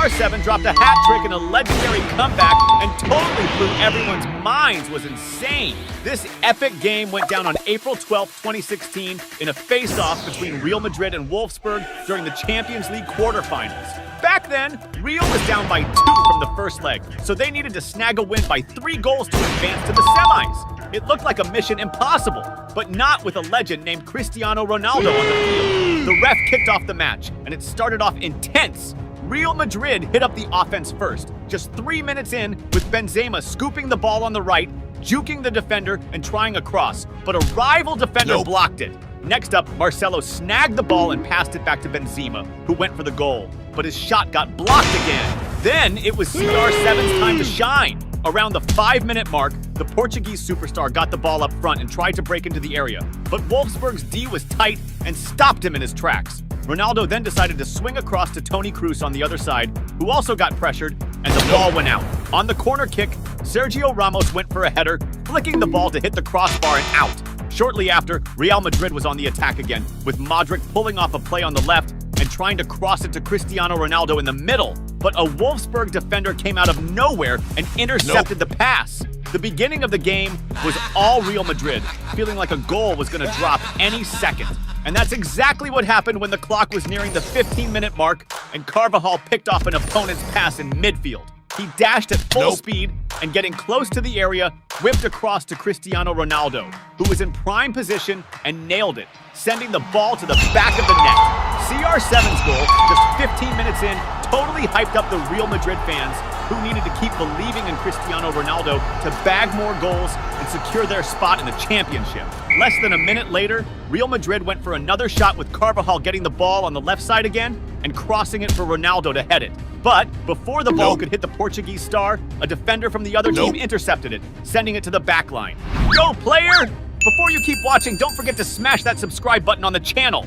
CR7 dropped a hat trick in a legendary comeback and totally blew everyone's minds. Was insane. This epic game went down on April 12, 2016 in a face-off between Real Madrid and Wolfsburg during the Champions League quarterfinals. Back then, Real was down by 2 from the first leg, so they needed to snag a win by 3 goals to advance to the semis. It looked like a mission impossible, but not with a legend named Cristiano Ronaldo on the field. The ref kicked off the match, and it started off intense. Real Madrid hit up the offense first, just 3 minutes in, with Benzema scooping the ball on the right, juking the defender, and trying a cross, but a rival defender blocked it. Next up, Marcelo snagged the ball and passed it back to Benzema, who went for the goal, but his shot got blocked again. Then it was CR7's time to shine. Around the 5-minute mark, the Portuguese superstar got the ball up front and tried to break into the area, but Wolfsburg's D was tight and stopped him in his tracks. Ronaldo then decided to swing across to Toni Kroos on the other side, who also got pressured, and the ball went out. On the corner kick, Sergio Ramos went for a header, flicking the ball to hit the crossbar and out. Shortly after, Real Madrid was on the attack again, with Modric pulling off a play on the left and trying to cross it to Cristiano Ronaldo in the middle. But a Wolfsburg defender came out of nowhere and intercepted the pass. The beginning of the game was all Real Madrid, feeling like a goal was going to drop any second. And that's exactly what happened when the clock was nearing the 15-minute mark and Carvajal picked off an opponent's pass in midfield. He dashed at full speed and, getting close to the area, whipped across to Cristiano Ronaldo, who was in prime position and nailed it, sending the ball to the back of the net. CR7's goal, just 15 minutes in, totally hyped up the Real Madrid fans, who needed to keep believing in Cristiano Ronaldo to bag more goals and secure their spot in the championship. Less than a minute later, Real Madrid went for another shot with Carvajal getting the ball on the left side again and crossing it for Ronaldo to head it. But before the ball could hit the Portuguese star, a defender from the other team intercepted it, sending it to the back line. Go, player! Before you keep watching, don't forget to smash that subscribe button on the channel.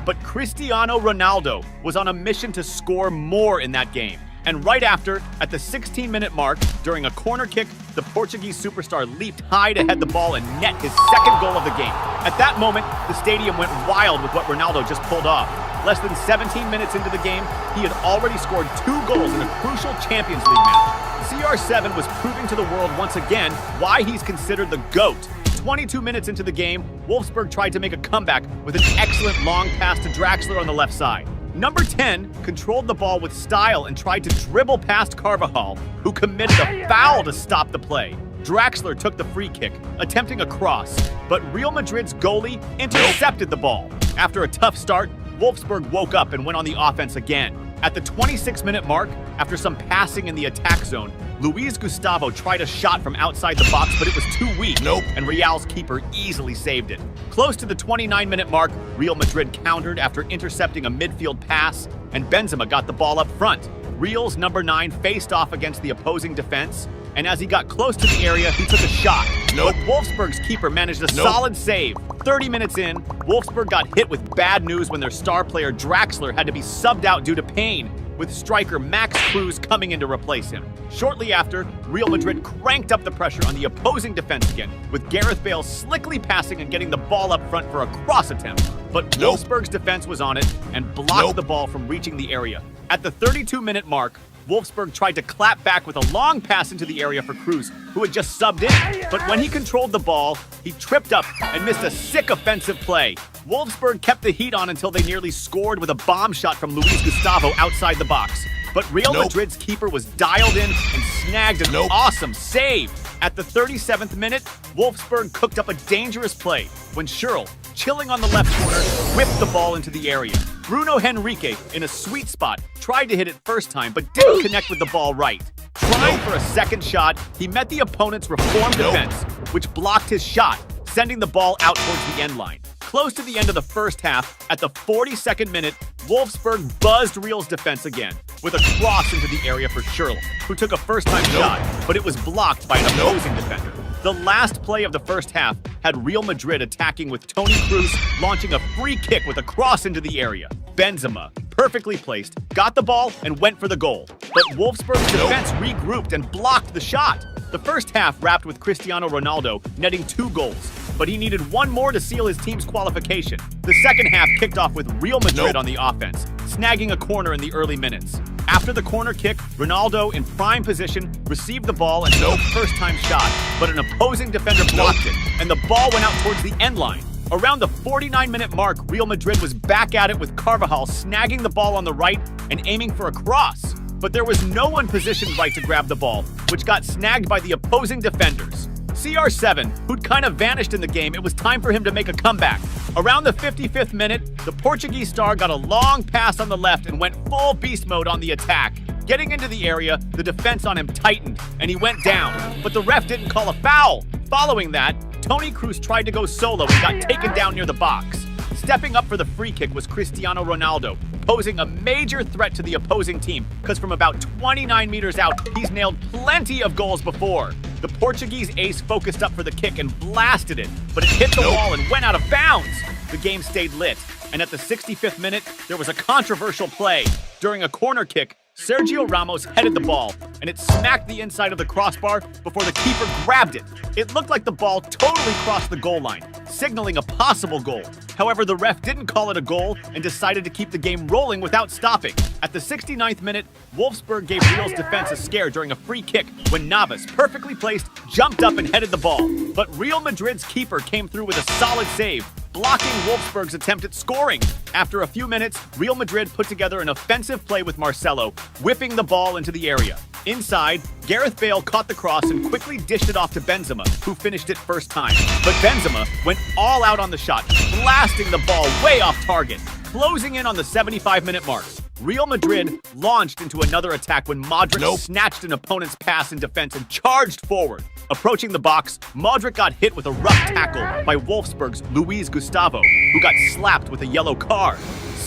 But Cristiano Ronaldo was on a mission to score more in that game. And right after, at the 16-minute mark, during a corner kick, the Portuguese superstar leaped high to head the ball and net his second goal of the game. At that moment, the stadium went wild with what Ronaldo just pulled off. Less than 17 minutes into the game, he had already scored 2 goals in a crucial Champions League match. CR7 was proving to the world once again why he's considered the GOAT. 22 minutes into the game, Wolfsburg tried to make a comeback with an excellent long pass to Draxler on the left side. Number 10 controlled the ball with style and tried to dribble past Carvajal, who committed a foul to stop the play. Draxler took the free kick, attempting a cross, but Real Madrid's goalie intercepted the ball. After a tough start, Wolfsburg woke up and went on the offense again. At the 26-minute mark, after some passing in the attack zone, Luis Gustavo tried a shot from outside the box, but it was too weak, and Real's keeper easily saved it. Close to the 29-minute mark, Real Madrid countered after intercepting a midfield pass, and Benzema got the ball up front. Real's number 9 faced off against the opposing defense, and as he got close to the area, he took a shot. But Wolfsburg's keeper managed a solid save. 30 minutes in, Wolfsburg got hit with bad news when their star player Draxler had to be subbed out due to pain, with striker Max Cruz coming in to replace him. Shortly after, Real Madrid cranked up the pressure on the opposing defense again, with Gareth Bale slickly passing and getting the ball up front for a cross attempt. But Wolfsburg's defense was on it and blocked the ball from reaching the area. At the 32-minute mark, Wolfsburg tried to clap back with a long pass into the area for Cruz, who had just subbed in. But when he controlled the ball, he tripped up and missed a sick offensive play. Wolfsburg kept the heat on until they nearly scored with a bomb shot from Luis Gustavo outside the box. But Real Madrid's keeper was dialed in and snagged an awesome save. At the 37th minute, Wolfsburg cooked up a dangerous play when Schürrle, chilling on the left corner, whipped the ball into the area. Bruno Henrique, in a sweet spot, tried to hit it first time but didn't connect with the ball right. Trying for a second shot, he met the opponent's reformed defense, which blocked his shot, sending the ball out towards the end line. Close to the end of the first half, at the 42nd minute, Wolfsburg buzzed Real's defense again with a cross into the area for Schürrle, who took a first-time shot, but it was blocked by an opposing defender. The last play of the first half had Real Madrid attacking with Toni Kroos launching a free kick with a cross into the area. Benzema, perfectly placed, got the ball and went for the goal. But Wolfsburg's defense regrouped and blocked the shot. The first half wrapped with Cristiano Ronaldo netting 2 goals. but he needed one more to seal his team's qualification. The second half kicked off with Real Madrid on the offense, snagging a corner in the early minutes. After the corner kick, Ronaldo, in prime position, received the ball and no first-time shot, but an opposing defender blocked it, and the ball went out towards the end line. Around the 49-minute mark, Real Madrid was back at it with Carvajal snagging the ball on the right and aiming for a cross. But there was no one positioned right to grab the ball, which got snagged by the opposing defenders. CR7, who'd kind of vanished in the game, it was time for him to make a comeback. Around the 55th minute, the Portuguese star got a long pass on the left and went full beast mode on the attack. Getting into the area, the defense on him tightened, and he went down. But the ref didn't call a foul. Following that, Toni Kroos tried to go solo and got taken down near the box. Stepping up for the free kick was Cristiano Ronaldo, posing a major threat to the opposing team, because from about 29 meters out, he's nailed plenty of goals before. The Portuguese ace focused up for the kick and blasted it, but it hit the wall and went out of bounds. The game stayed lit, and at the 65th minute, there was a controversial play. During a corner kick, Sergio Ramos headed the ball, and it smacked the inside of the crossbar before the keeper grabbed it. It looked like the ball totally crossed the goal line, signaling a possible goal. However, the ref didn't call it a goal and decided to keep the game rolling without stopping. At the 69th minute, Wolfsburg gave Real's defense a scare during a free kick when Navas, perfectly placed, jumped up and headed the ball. But Real Madrid's keeper came through with a solid save, blocking Wolfsburg's attempt at scoring. After a few minutes, Real Madrid put together an offensive play with Marcelo, whipping the ball into the area. Inside, Gareth Bale caught the cross and quickly dished it off to Benzema, who finished it first time. But Benzema went all out on the shot, blasting the ball way off target. Closing in on the 75-minute mark, Real Madrid launched into another attack when Modric snatched an opponent's pass in defense and charged forward. Approaching the box, Modric got hit with a rough tackle by Wolfsburg's Luis Gustavo, who got slapped with a yellow card.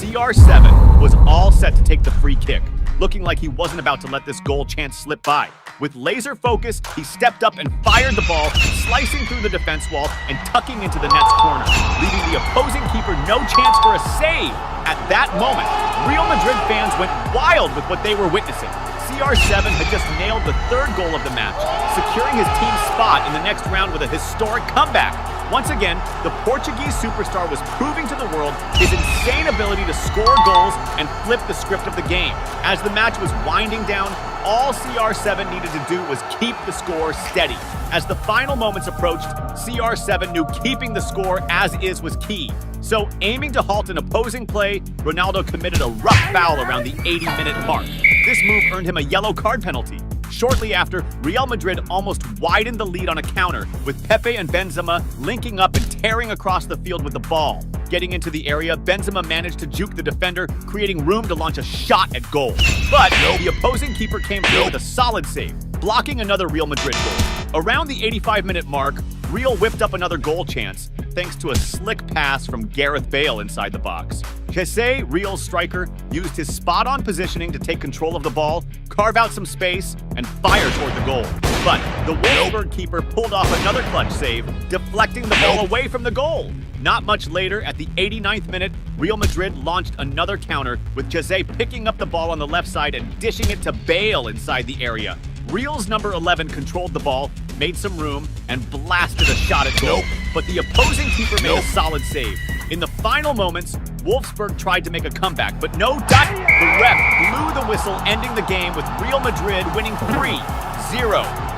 CR7 was all set to take the free kick, looking like he wasn't about to let this goal chance slip by. With laser focus, he stepped up and fired the ball, slicing through the defense wall and tucking into the net's corner, leaving the opposing keeper no chance for a save. At that moment, Real Madrid fans went wild with what they were witnessing. CR7 had just nailed the third goal of the match, securing his team's spot in the next round with a historic comeback. Once again, the Portuguese superstar was proving to the world his insane ability to score goals and flip the script of the game. As the match was winding down, all CR7 needed to do was keep the score steady. As the final moments approached, CR7 knew keeping the score as is was key. So, aiming to halt an opposing play, Ronaldo committed a rough foul around the 80-minute mark. This move earned him a yellow card penalty. Shortly after, Real Madrid almost widened the lead on a counter, with Pepe and Benzema linking up and tearing across the field with the ball. Getting into the area, Benzema managed to juke the defender, creating room to launch a shot at goal. But the opposing keeper came through with a solid save, blocking another Real Madrid goal. Around the 85-minute mark, Real whipped up another goal chance, thanks to a slick pass from Gareth Bale inside the box. Jesse, Real's striker, used his spot-on positioning to take control of the ball, carve out some space, and fire toward the goal. But the Wolfsburg keeper pulled off another clutch save, deflecting the ball away from the goal. Not much later, at the 89th minute, Real Madrid launched another counter, with Jesse picking up the ball on the left side and dishing it to Bale inside the area. Real's number 11 controlled the ball, made some room, and blasted a shot at goal. But the opposing keeper made a solid save. In the final moments, Wolfsburg tried to make a comeback, but no dot. The ref blew the whistle, ending the game with Real Madrid winning 3-0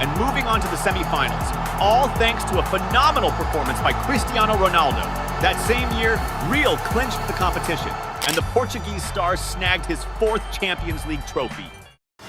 and moving on to the semifinals, all thanks to a phenomenal performance by Cristiano Ronaldo. That same year, Real clinched the competition, and the Portuguese star snagged his 4th Champions League trophy.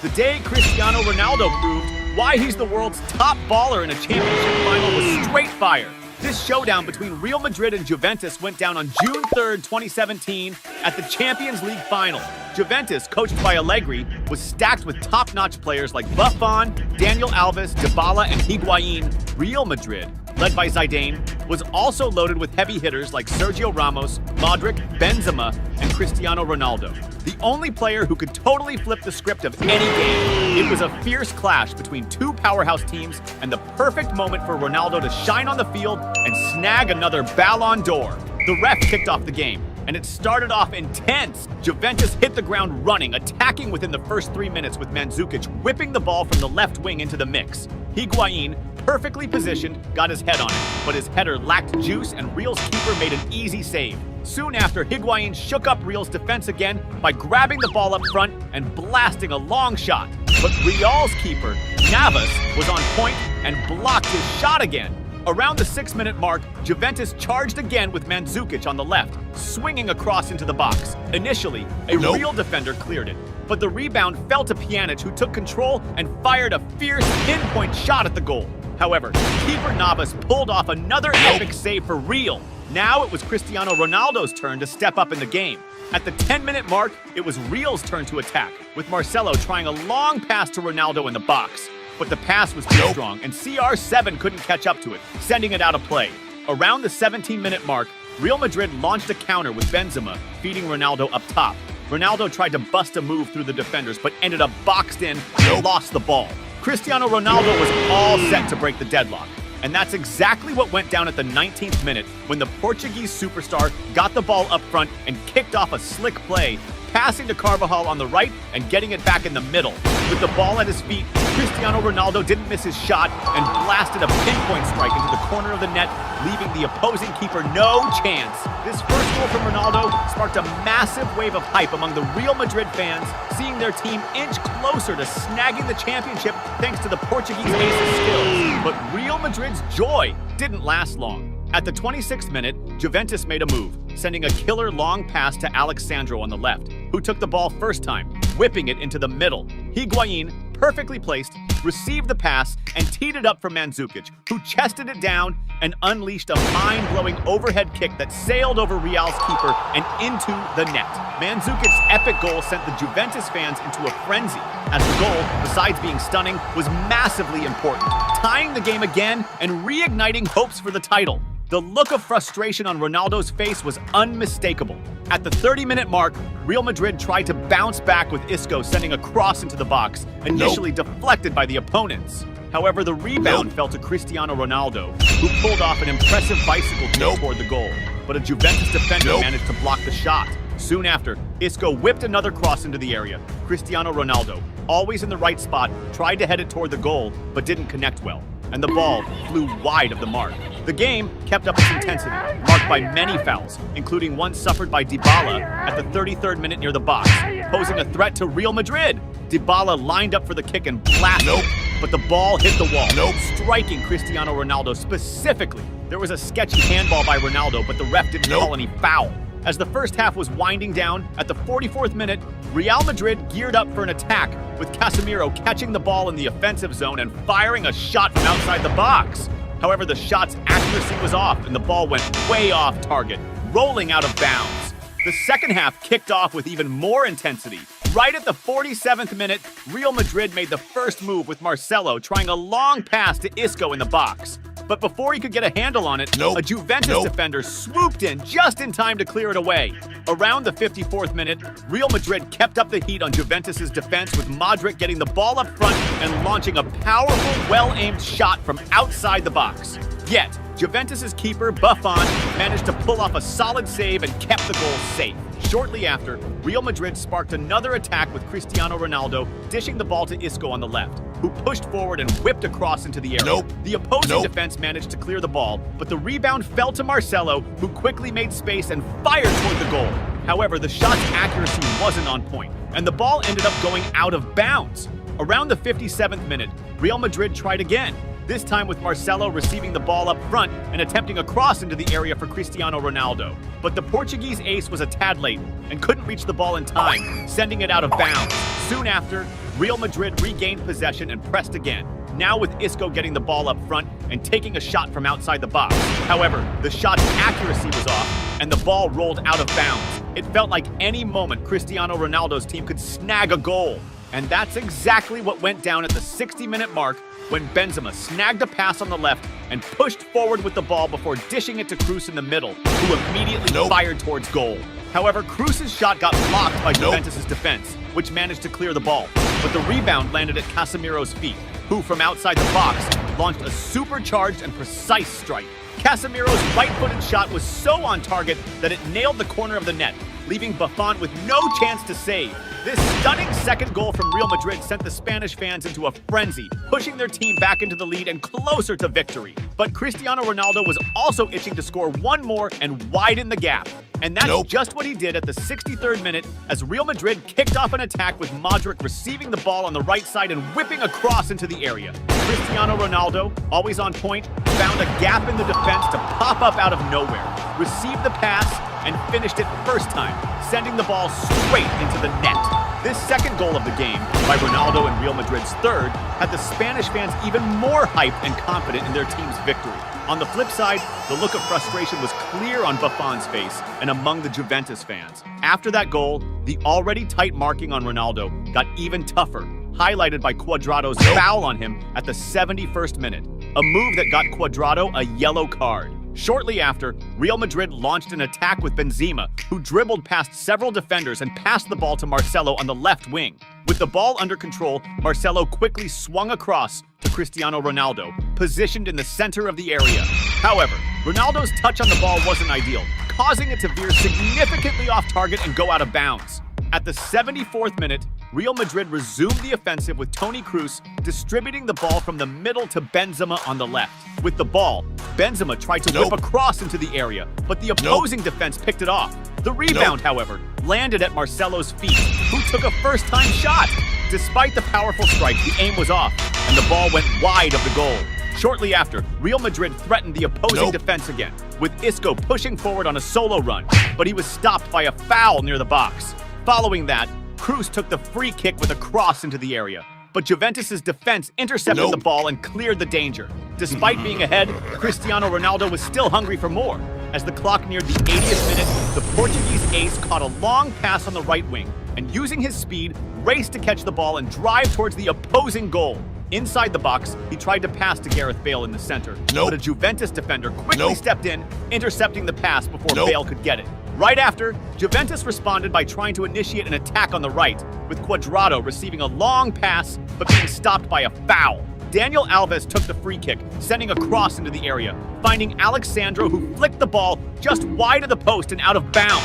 The day Cristiano Ronaldo proved why he's the world's top baller in a championship final was straight fire. This showdown between Real Madrid and Juventus went down on June 3rd, 2017 at the Champions League final. Juventus, coached by Allegri, was stacked with top-notch players like Buffon, Daniel Alves, Dybala, and Higuain. Real Madrid, led by Zidane, was also loaded with heavy hitters like Sergio Ramos, Modric, Benzema, and Cristiano Ronaldo. The only player who could totally flip the script of any game. It was a fierce clash between two powerhouse teams and the perfect moment for Ronaldo to shine on the field and snag another Ballon d'Or. The ref kicked off the game, and it started off intense. Juventus hit the ground running, attacking within the first 3 minutes with Mandzukic whipping the ball from the left wing into the mix. Higuain perfectly positioned, got his head on it, but his header lacked juice and Real's keeper made an easy save. Soon after, Higuain shook up Real's defense again by grabbing the ball up front and blasting a long shot. But Real's keeper, Navas, was on point and blocked his shot again. Around the 6-minute mark, Juventus charged again with Mandzukic on the left, swinging across into the box. Initially, a Real defender cleared it, but the rebound fell to Pjanic, who took control and fired a fierce pinpoint shot at the goal. However, keeper Navas pulled off another epic save for Real. Now it was Cristiano Ronaldo's turn to step up in the game. At the 10-minute mark, it was Real's turn to attack, with Marcelo trying a long pass to Ronaldo in the box. But the pass was too strong, and CR7 couldn't catch up to it, sending it out of play. Around the 17-minute mark, Real Madrid launched a counter with Benzema, feeding Ronaldo up top. Ronaldo tried to bust a move through the defenders, but ended up boxed in and lost the ball. Cristiano Ronaldo was all set to break the deadlock. And that's exactly what went down at the 19th minute when the Portuguese superstar got the ball up front and kicked off a slick play, passing to Carvajal on the right and getting it back in the middle. With the ball at his feet, Cristiano Ronaldo didn't miss his shot and blasted a pinpoint strike into the corner of the net, leaving the opposing keeper no chance. This first goal from Ronaldo sparked a massive wave of hype among the Real Madrid fans, seeing their team inch closer to snagging the championship thanks to the Portuguese ace's skills. But Real Madrid's joy didn't last long. At the 26th minute, Juventus made a move, sending a killer long pass to Alexandro on the left, who took the ball first time, whipping it into the middle. Higuain, perfectly placed, received the pass and teed it up for Mandzukic, who chested it down and unleashed a mind-blowing overhead kick that sailed over Real's keeper and into the net. Mandzukic's epic goal sent the Juventus fans into a frenzy, as the goal, besides being stunning, was massively important, tying the game again and reigniting hopes for the title. The look of frustration on Ronaldo's face was unmistakable. At the 30-minute mark, Real Madrid tried to bounce back with Isco sending a cross into the box, initially deflected by the opponents. However, the rebound fell to Cristiano Ronaldo, who pulled off an impressive bicycle kick toward the goal, but a Juventus defender managed to block the shot. Soon after, Isco whipped another cross into the area. Cristiano Ronaldo, always in the right spot, tried to head it toward the goal, but didn't connect well, and the ball flew wide of the mark. The game kept up its intensity, marked by many fouls, including one suffered by Dybala at the 33rd minute near the box, posing a threat to Real Madrid. Dybala lined up for the kick and blasted, but the ball hit the wall, striking Cristiano Ronaldo specifically. There was a sketchy handball by Ronaldo, but the ref didn't call any foul. As the first half was winding down, at the 44th minute, Real Madrid geared up for an attack, with Casemiro catching the ball in the offensive zone and firing a shot from outside the box. However, the shot's accuracy was off and the ball went way off target, rolling out of bounds. The second half kicked off with even more intensity. Right at the 47th minute, Real Madrid made the first move with Marcelo trying a long pass to Isco in the box. But before he could get a handle on it, a Juventus defender swooped in just in time to clear it away. Around the 54th minute, Real Madrid kept up the heat on Juventus' defense, with Modric getting the ball up front and launching a powerful, well-aimed shot from outside the box. Yet, Juventus' keeper, Buffon, managed to pull off a solid save and kept the goal safe. Shortly after, Real Madrid sparked another attack with Cristiano Ronaldo dishing the ball to Isco on the left, who pushed forward and whipped across into the area. The opposing defense managed to clear the ball, but the rebound fell to Marcelo, who quickly made space and fired toward the goal. However, the shot's accuracy wasn't on point, and the ball ended up going out of bounds. Around the 57th minute, Real Madrid tried again, this time with Marcelo receiving the ball up front and attempting a cross into the area for Cristiano Ronaldo. But the Portuguese ace was a tad late and couldn't reach the ball in time, sending it out of bounds. Soon after, Real Madrid regained possession and pressed again, now with Isco getting the ball up front and taking a shot from outside the box. However, the shot's accuracy was off and the ball rolled out of bounds. It felt like any moment Cristiano Ronaldo's team could snag a goal. And that's exactly what went down at the 60-minute mark, when Benzema snagged a pass on the left and pushed forward with the ball before dishing it to Kroos in the middle, who immediately fired towards goal. However, Kroos' shot got blocked by Juventus' defense, which managed to clear the ball, but the rebound landed at Casemiro's feet, who from outside the box launched a supercharged and precise strike. Casemiro's right-footed shot was so on target that it nailed the corner of the net, leaving Buffon with no chance to save. This stunning second goal from Real Madrid sent the Spanish fans into a frenzy, pushing their team back into the lead and closer to victory. But Cristiano Ronaldo was also itching to score one more and widen the gap. And that's just what he did at the 63rd minute as Real Madrid kicked off an attack with Modric receiving the ball on the right side and whipping across into the area. Cristiano Ronaldo, always on point, found a gap in the defense to pop up out of nowhere, received the pass, and finished it first time, sending the ball straight into the net. This second goal of the game, by Ronaldo and Real Madrid's third, had the Spanish fans even more hyped and confident in their team's victory. On the flip side, the look of frustration was clear on Buffon's face and among the Juventus fans. After that goal, the already tight marking on Ronaldo got even tougher, highlighted by Cuadrado's foul on him at the 71st minute, a move that got Cuadrado a yellow card. Shortly after, Real Madrid launched an attack with Benzema, who dribbled past several defenders and passed the ball to Marcelo on the left wing. With the ball under control, Marcelo quickly swung across to Cristiano Ronaldo, positioned in the center of the area. However, Ronaldo's touch on the ball wasn't ideal, causing it to veer significantly off target and go out of bounds. At the 74th minute, Real Madrid resumed the offensive with Toni Kroos distributing the ball from the middle to Benzema on the left. With the ball, Benzema tried to whip across into the area, but the opposing defense picked it off. The rebound, however, landed at Marcelo's feet, who took a first-time shot. Despite the powerful strike, the aim was off, and the ball went wide of the goal. Shortly after, Real Madrid threatened the opposing defense again, with Isco pushing forward on a solo run, but he was stopped by a foul near the box. Following that, Kroos took the free kick with a cross into the area, but Juventus' defense intercepted the ball and cleared the danger. Despite being ahead, Cristiano Ronaldo was still hungry for more. As the clock neared the 80th minute, the Portuguese ace caught a long pass on the right wing and, using his speed, raced to catch the ball and drive towards the opposing goal. Inside the box, he tried to pass to Gareth Bale in the center, but a Juventus defender quickly stepped in, intercepting the pass before Bale could get it. Right after, Juventus responded by trying to initiate an attack on the right, with Cuadrado receiving a long pass but being stopped by a foul. Daniel Alves took the free kick, sending a cross into the area, finding Alex Sandro, who flicked the ball just wide of the post and out of bounds.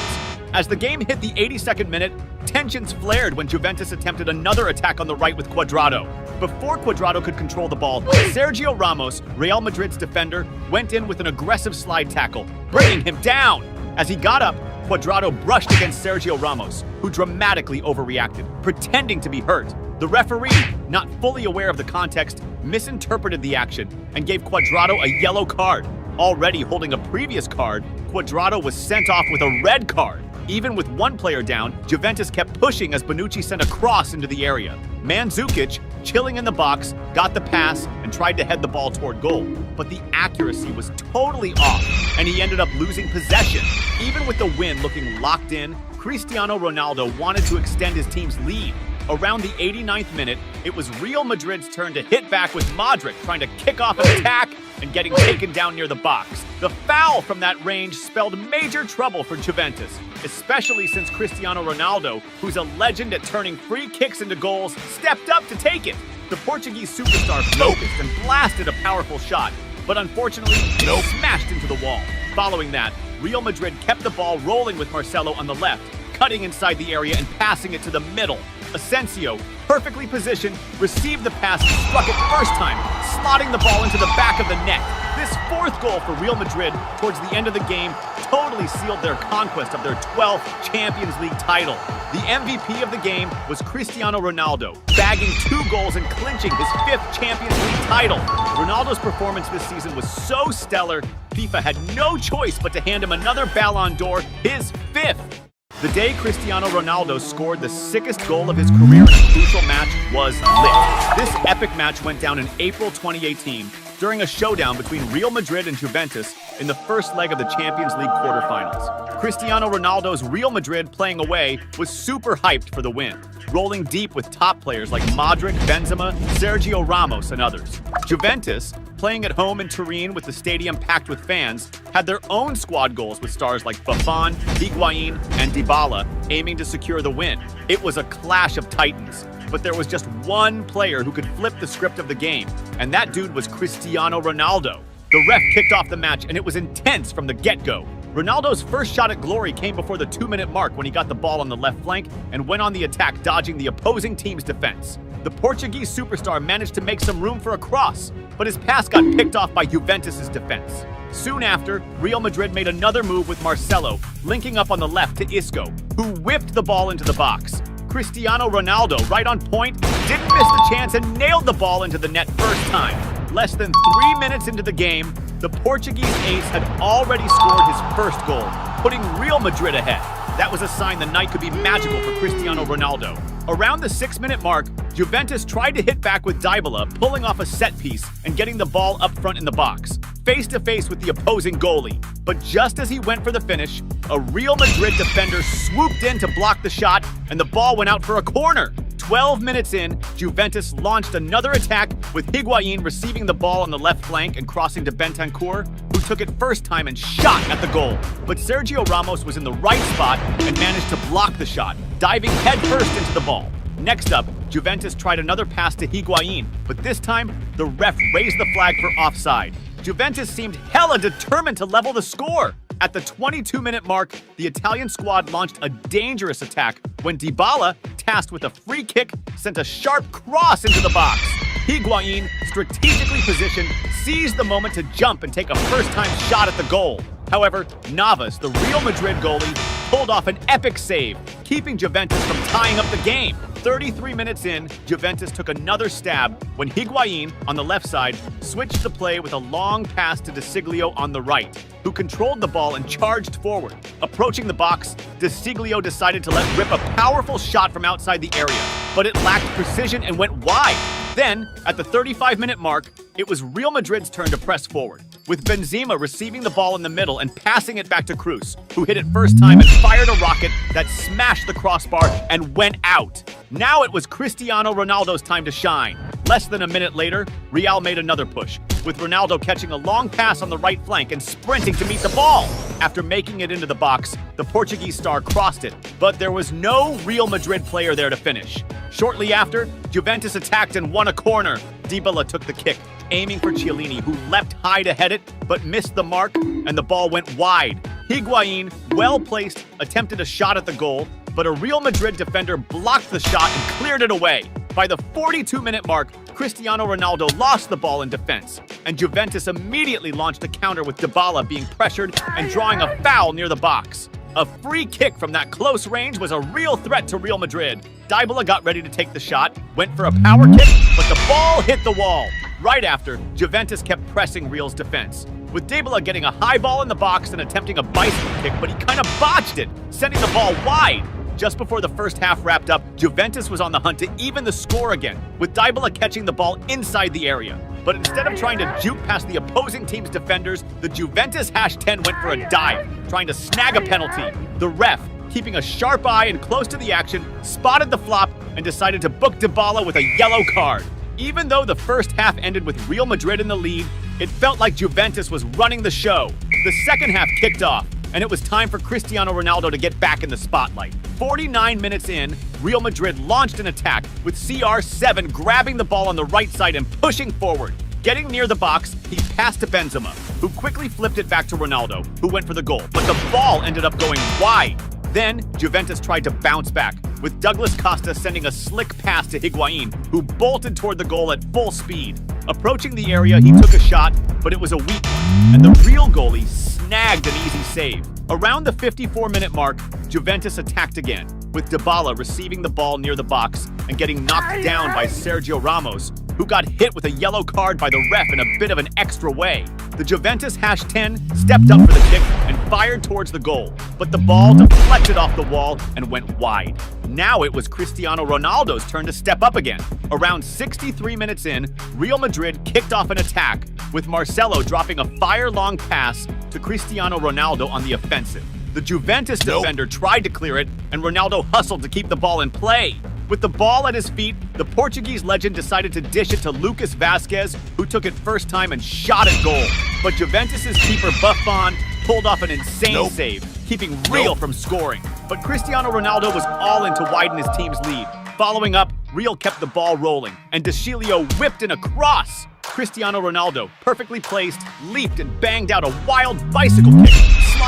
As the game hit the 82nd minute, tensions flared when Juventus attempted another attack on the right with Cuadrado. Before Cuadrado could control the ball, Sergio Ramos, Real Madrid's defender, went in with an aggressive slide tackle, bringing him down. As he got up, Cuadrado brushed against Sergio Ramos, who dramatically overreacted, pretending to be hurt. The referee, not fully aware of the context, misinterpreted the action and gave Cuadrado a yellow card. Already holding a previous card, Cuadrado was sent off with a red card. Even with one player down, Juventus kept pushing as Bonucci sent a cross into the area. Mandzukic, chilling in the box, got the pass and tried to head the ball toward goal. But the accuracy was totally off, and he ended up losing possession. Even with the win looking locked in, Cristiano Ronaldo wanted to extend his team's lead. Around the 89th minute, it was Real Madrid's turn to hit back with Modric trying to kick off an attack and getting taken down near the box. The foul from that range spelled major trouble for Juventus, especially since Cristiano Ronaldo, who's a legend at turning free kicks into goals, stepped up to take it. The Portuguese superstar focused and blasted a powerful shot, but unfortunately, it smashed into the wall. Following that, Real Madrid kept the ball rolling with Marcelo on the left, cutting inside the area and passing it to the middle. Asensio, perfectly positioned, received the pass and struck it first time, slotting the ball into the back of the net. This fourth goal for Real Madrid towards the end of the game totally sealed their conquest of their 12th Champions League title. The MVP of the game was Cristiano Ronaldo, bagging 2 goals and clinching his 5th Champions League title. Ronaldo's performance this season was so stellar, FIFA had no choice but to hand him another Ballon d'Or, his 5th. The day Cristiano Ronaldo scored the sickest goal of his career in a crucial match was lit. This epic match went down in April 2018 during a showdown between Real Madrid and Juventus in the first leg of the Champions League quarterfinals. Cristiano Ronaldo's Real Madrid playing away was super hyped for the win, rolling deep with top players like Modric, Benzema, Sergio Ramos, and others. Juventus, playing at home in Turin with the stadium packed with fans, had their own squad goals with stars like Buffon, Higuain, and Dybala aiming to secure the win. It was a clash of titans, but there was just one player who could flip the script of the game, and that dude was Cristiano Ronaldo. The ref kicked off the match, and it was intense from the get-go. Ronaldo's first shot at glory came before the 2-minute mark when he got the ball on the left flank and went on the attack, dodging the opposing team's defense. The Portuguese superstar managed to make some room for a cross, but his pass got picked off by Juventus' defense. Soon after, Real Madrid made another move with Marcelo, linking up on the left to Isco, who whipped the ball into the box. Cristiano Ronaldo, right on point, didn't miss the chance and nailed the ball into the net first time. Less than 3 minutes into the game, the Portuguese ace had already scored his first goal, putting Real Madrid ahead. That was a sign the night could be magical for Cristiano Ronaldo. Around the 6-minute mark, Juventus tried to hit back with Dybala, pulling off a set piece and getting the ball up front in the box, face to face with the opposing goalie. But just as he went for the finish, a Real Madrid defender swooped in to block the shot, and the ball went out for a corner. 12 minutes in, Juventus launched another attack with Higuain receiving the ball on the left flank and crossing to Bentancur, who took it first time and shot at the goal. But Sergio Ramos was in the right spot and managed to block the shot, diving headfirst into the ball. Next up, Juventus tried another pass to Higuain, but this time, the ref raised the flag for offside. Juventus seemed hella determined to level the score. At the 22-minute mark, the Italian squad launched a dangerous attack when Dybala, tasked with a free kick, sent a sharp cross into the box. Higuain, strategically positioned, seized the moment to jump and take a first-time shot at the goal. However, Navas, the Real Madrid goalie, pulled off an epic save, keeping Juventus from tying up the game. 33 minutes in, Juventus took another stab when Higuain, on the left side, switched the play with a long pass to De Siglio on the right, who controlled the ball and charged forward. Approaching the box, De Siglio decided to let rip a powerful shot from outside the area, but it lacked precision and went wide. Then, at the 35-minute mark, it was Real Madrid's turn to press forward, with Benzema receiving the ball in the middle and passing it back to Cruz, who hit it first time and fired a rocket that smashed the crossbar and went out. Now it was Cristiano Ronaldo's time to shine. Less than a minute later, Real made another push, with Ronaldo catching a long pass on the right flank and sprinting to meet the ball. After making it into the box, the Portuguese star crossed it, but there was no Real Madrid player there to finish. Shortly after, Juventus attacked and won a corner. Dybala took the kick, aiming for Chiellini, who leapt high to head it, but missed the mark, and the ball went wide. Higuain, well-placed, attempted a shot at the goal, but a Real Madrid defender blocked the shot and cleared it away. By the 42-minute mark, Cristiano Ronaldo lost the ball in defense, and Juventus immediately launched a counter with Dybala being pressured and drawing a foul near the box. A free kick from that close range was a real threat to Real Madrid. Dybala got ready to take the shot, went for a power kick, but the ball hit the wall. Right after, Juventus kept pressing Real's defense, with Dybala getting a high ball in the box and attempting a bicycle kick, but he kind of botched it, sending the ball wide. Just before the first half wrapped up, Juventus was on the hunt to even the score again, with Dybala catching the ball inside the area. But instead of trying to juke past the opposing team's defenders, the Juventus #10 went for a dive, trying to snag a penalty. The ref, keeping a sharp eye and close to the action, spotted the flop and decided to book Dybala with a yellow card. Even though the first half ended with Real Madrid in the lead, it felt like Juventus was running the show. The second half kicked off, and it was time for Cristiano Ronaldo to get back in the spotlight. 49 minutes in, Real Madrid launched an attack, with CR7 grabbing the ball on the right side and pushing forward. Getting near the box, he passed to Benzema, who quickly flipped it back to Ronaldo, who went for the goal, but the ball ended up going wide. Then, Juventus tried to bounce back, with Douglas Costa sending a slick pass to Higuain, who bolted toward the goal at full speed. Approaching the area, he took a shot, but it was a weak one, and the Real goalie snagged an easy save. Around the 54-minute mark, Juventus attacked again, with Dybala receiving the ball near the box and getting knocked down by Sergio Ramos, who got hit with a yellow card by the ref in a bit of an extra way. The Juventus #10 stepped up for the kick and fired towards the goal, but the ball deflected off the wall and went wide. Now it was Cristiano Ronaldo's turn to step up again. Around 63 minutes in, Real Madrid kicked off an attack, with Marcelo dropping a fire-long pass to Cristiano Ronaldo on the offensive. The Juventus defender tried to clear it, and Ronaldo hustled to keep the ball in play. With the ball at his feet, the Portuguese legend decided to dish it to Lucas Vazquez, who took it first time and shot at goal. But Juventus' keeper Buffon pulled off an insane save, keeping Real from scoring. But Cristiano Ronaldo was all in to widen his team's lead. Following up, Real kept the ball rolling, and De Siglio whipped in a cross. Cristiano Ronaldo, perfectly placed, leaped and banged out a wild bicycle kick,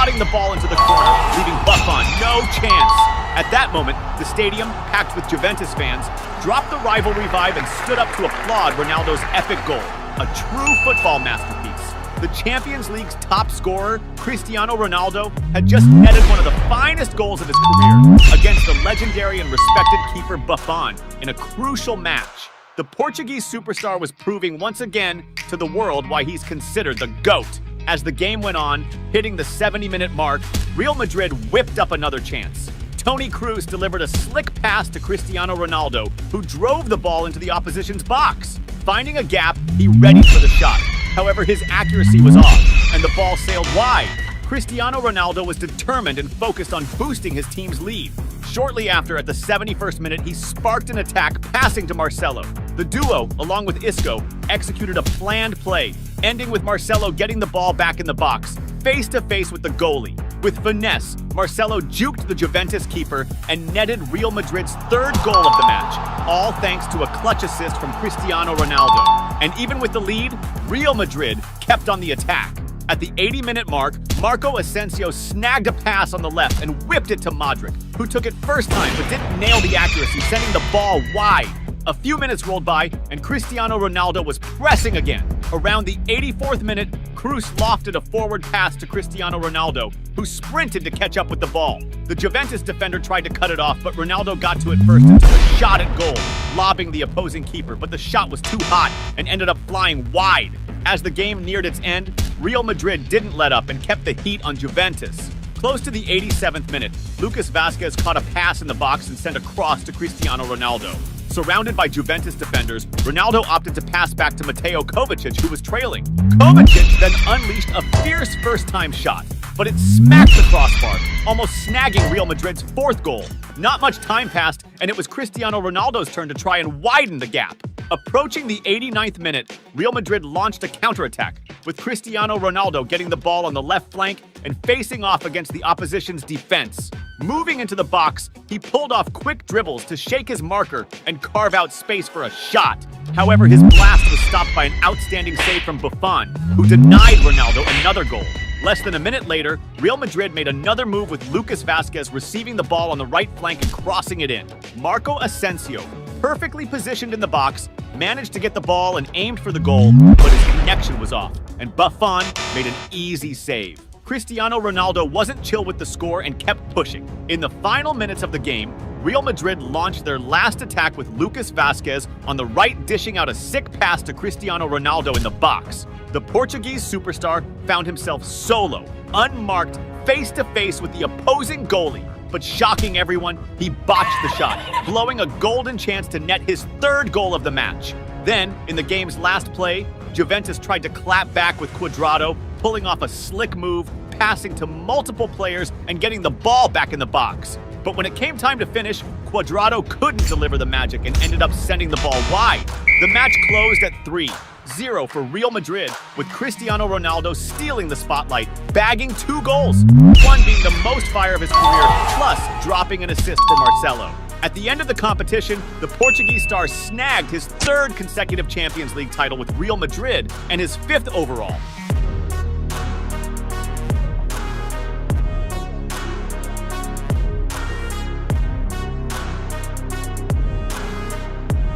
swatting the ball into the corner, leaving Buffon no chance. At that moment, the stadium, packed with Juventus fans, dropped the rivalry vibe and stood up to applaud Ronaldo's epic goal, a true football masterpiece. The Champions League's top scorer, Cristiano Ronaldo, had just netted one of the finest goals of his career against the legendary and respected keeper Buffon in a crucial match. The Portuguese superstar was proving once again to the world why he's considered the GOAT. As the game went on, hitting the 70-minute mark, Real Madrid whipped up another chance. Toni Kroos delivered a slick pass to Cristiano Ronaldo, who drove the ball into the opposition's box. Finding a gap, he readied for the shot. However, his accuracy was off, and the ball sailed wide. Cristiano Ronaldo was determined and focused on boosting his team's lead. Shortly after, at the 71st minute, he sparked an attack, passing to Marcelo. The duo, along with Isco, executed a planned play, ending with Marcelo getting the ball back in the box, face-to-face with the goalie. With finesse, Marcelo juked the Juventus keeper and netted Real Madrid's third goal of the match, all thanks to a clutch assist from Cristiano Ronaldo. And even with the lead, Real Madrid kept on the attack. At the 80-minute mark, Marco Asensio snagged a pass on the left and whipped it to Modric, who took it first time but didn't nail the accuracy, sending the ball wide. A few minutes rolled by, and Cristiano Ronaldo was pressing again. Around the 84th minute, Kroos lofted a forward pass to Cristiano Ronaldo, who sprinted to catch up with the ball. The Juventus defender tried to cut it off, but Ronaldo got to it first and took a shot at goal, lobbing the opposing keeper, but the shot was too hot and ended up flying wide. As the game neared its end, Real Madrid didn't let up and kept the heat on Juventus. Close to the 87th minute, Lucas Vazquez caught a pass in the box and sent a cross to Cristiano Ronaldo. Surrounded by Juventus defenders, Ronaldo opted to pass back to Mateo Kovacic, who was trailing. Kovacic then unleashed a fierce first-time shot, but it smacked the crossbar, almost snagging Real Madrid's fourth goal. Not much time passed, and it was Cristiano Ronaldo's turn to try and widen the gap. Approaching the 89th minute, Real Madrid launched a counterattack, with Cristiano Ronaldo getting the ball on the left flank and facing off against the opposition's defense. Moving into the box, he pulled off quick dribbles to shake his marker and carve out space for a shot. However, his blast was stopped by an outstanding save from Buffon, who denied Ronaldo another goal. Less than a minute later, Real Madrid made another move with Lucas Vazquez receiving the ball on the right flank and crossing it in. Marco Asensio, perfectly positioned in the box, managed to get the ball and aimed for the goal, but his connection was off, and Buffon made an easy save. Cristiano Ronaldo wasn't chill with the score and kept pushing. In the final minutes of the game, Real Madrid launched their last attack with Lucas Vazquez on the right, dishing out a sick pass to Cristiano Ronaldo in the box. The Portuguese superstar found himself solo, unmarked, face-to-face with the opposing goalie. But shocking everyone, he botched the shot, blowing a golden chance to net his third goal of the match. Then, in the game's last play, Juventus tried to clap back with Cuadrado, pulling off a slick move, passing to multiple players, and getting the ball back in the box. But when it came time to finish, Cuadrado couldn't deliver the magic and ended up sending the ball wide. The match closed at 3-0 for Real Madrid, with Cristiano Ronaldo stealing the spotlight, bagging 2 goals, one being the most fire of his career, plus dropping an assist for Marcelo. At the end of the competition, the Portuguese star snagged his 3rd consecutive Champions League title with Real Madrid and his 5th overall.